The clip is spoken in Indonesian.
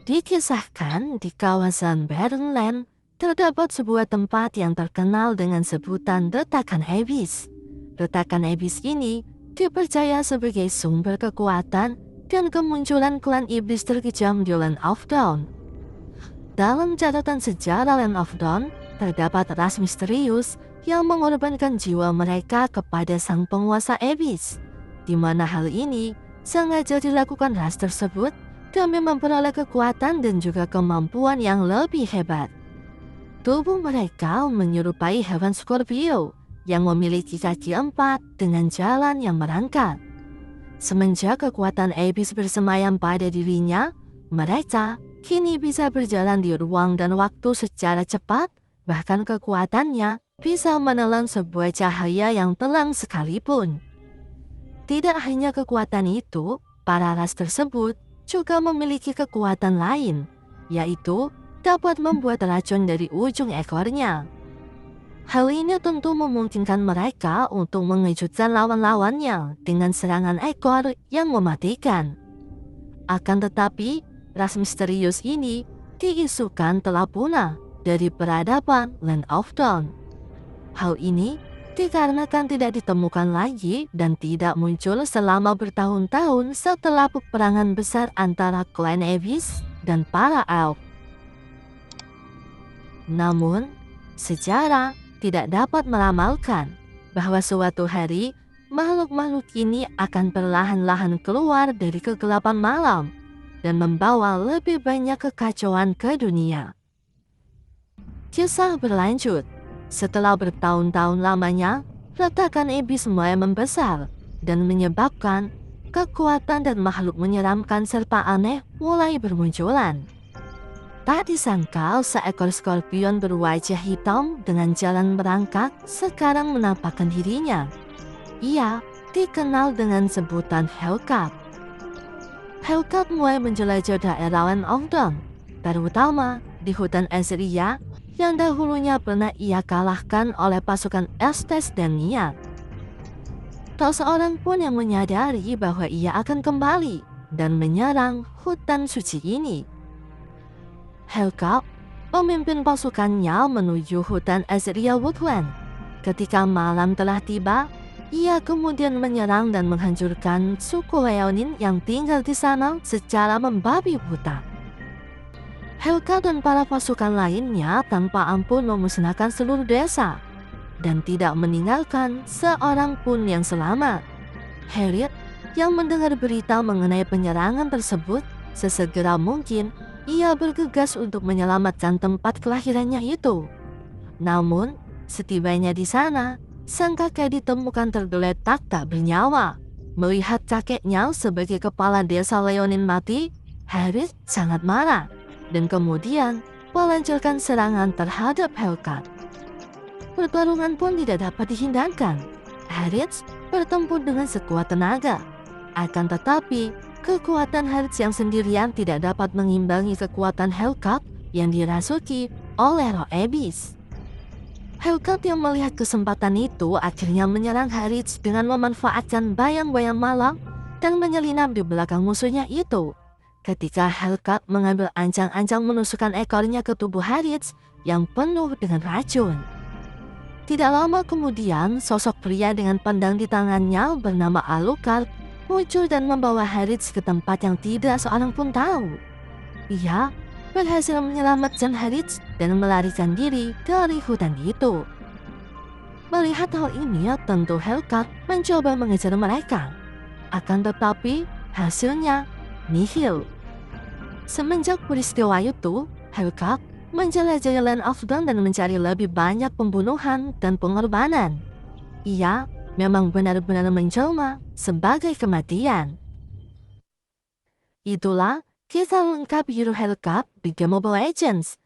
Dikisahkan di kawasan Barrenland, terdapat sebuah tempat yang terkenal dengan sebutan Retakan Abyss. Retakan Abyss ini dipercaya sebagai sumber kekuatan dan kemunculan klan iblis terkejam di Land of Dawn. Dalam catatan sejarah Land of Dawn, terdapat ras misterius yang mengorbankan jiwa mereka kepada sang penguasa Abyss, di mana hal ini sengaja dilakukan ras tersebut demi memperoleh kekuatan dan juga kemampuan yang lebih hebat. Tubuh mereka menyerupai hewan Scorpio yang memiliki kaki 4 dengan jalan yang merangkak. Semenjak kekuatan Abyss bersemayam pada dirinya, mereka kini bisa berjalan di ruang dan waktu secara cepat, bahkan kekuatannya bisa menelan sebuah cahaya yang telang sekalipun. Tidak hanya kekuatan itu, para ras tersebut juga memiliki kekuatan lain, yaitu dapat membuat racun dari ujung ekornya. Hal ini tentu memungkinkan mereka untuk mengejutkan lawan-lawannya dengan serangan ekor yang mematikan. Akan tetapi, ras misterius ini diisukan telah punah dari peradaban Land of Dawn. Hal ini dikarenakan tidak ditemukan lagi dan tidak muncul selama bertahun-tahun setelah peperangan besar antara klan Abyss dan para elf. Namun, sejarah tidak dapat meramalkan bahwa suatu hari makhluk-makhluk ini akan perlahan-lahan keluar dari kegelapan malam dan membawa lebih banyak kekacauan ke dunia. Kisah berlanjut. Setelah bertahun-tahun lamanya, Retakan Abyss mulai membesar dan menyebabkan kekuatan dan makhluk menyeramkan serta aneh mulai bermunculan. Tak disangkal seekor skorpion berwajah hitam dengan jalan merangkak sekarang menampakkan dirinya. Ia dikenal dengan sebutan Hellcat. Hellcat mulai menjelajah daerah Land of Dawn, terutama di hutan Azeria yang dahulunya pernah ia kalahkan oleh pasukan Estes dan Niat. Tak seorang pun yang menyadari bahwa ia akan kembali dan menyerang hutan suci ini. Hellcat memimpin pasukannya menuju hutan Azeria Woodland. Ketika malam telah tiba, ia kemudian menyerang dan menghancurkan suku Leonin yang tinggal di sana secara membabi buta. Hellcat dan para pasukan lainnya tanpa ampun memusnahkan seluruh desa dan tidak meninggalkan seorang pun yang selamat. Harriet yang mendengar berita mengenai penyerangan tersebut, sesegera mungkin ia bergegas untuk menyelamatkan tempat kelahirannya itu. Namun, setibanya di sana, sang kakek ditemukan tergeletak tak bernyawa. Melihat kakeknya sebagai kepala desa Leonin mati, Harriet sangat marah dan kemudian melancarkan serangan terhadap Hellcat. Pertarungan pun tidak dapat dihindarkan. Harriet bertempur dengan sekuat tenaga. Akan tetapi, kekuatan Harriet yang sendirian tidak dapat mengimbangi kekuatan Hellcat yang dirasuki oleh roh Abyss. Hellcat yang melihat kesempatan itu akhirnya menyerang Harriet dengan memanfaatkan bayang-bayang malam dan menyelinap di belakang musuhnya itu. Ketika Hellcat mengambil ancang-ancang menusukkan ekornya ke tubuh Harriet yang penuh dengan racun. Tidak lama kemudian, sosok pria dengan pedang di tangannya bernama Alucard muncul dan membawa Harriet ke tempat yang tidak seorang pun tahu. Ia berhasil menyelamatkan Harriet dan melarikan diri dari hutan itu. Melihat hal ini, tentu Hellcat mencoba mengejar mereka. Akan tetapi, hasilnya nihil. Semenjak peristiwa itu, Hellcat menjelajahi Land of Dawn dan mencari lebih banyak pembunuhan dan pengorbanan. Ia memang benar-benar menjelma sebagai kematian. Itulah kisah lengkap hero Hellcat di Game Mobile Legends.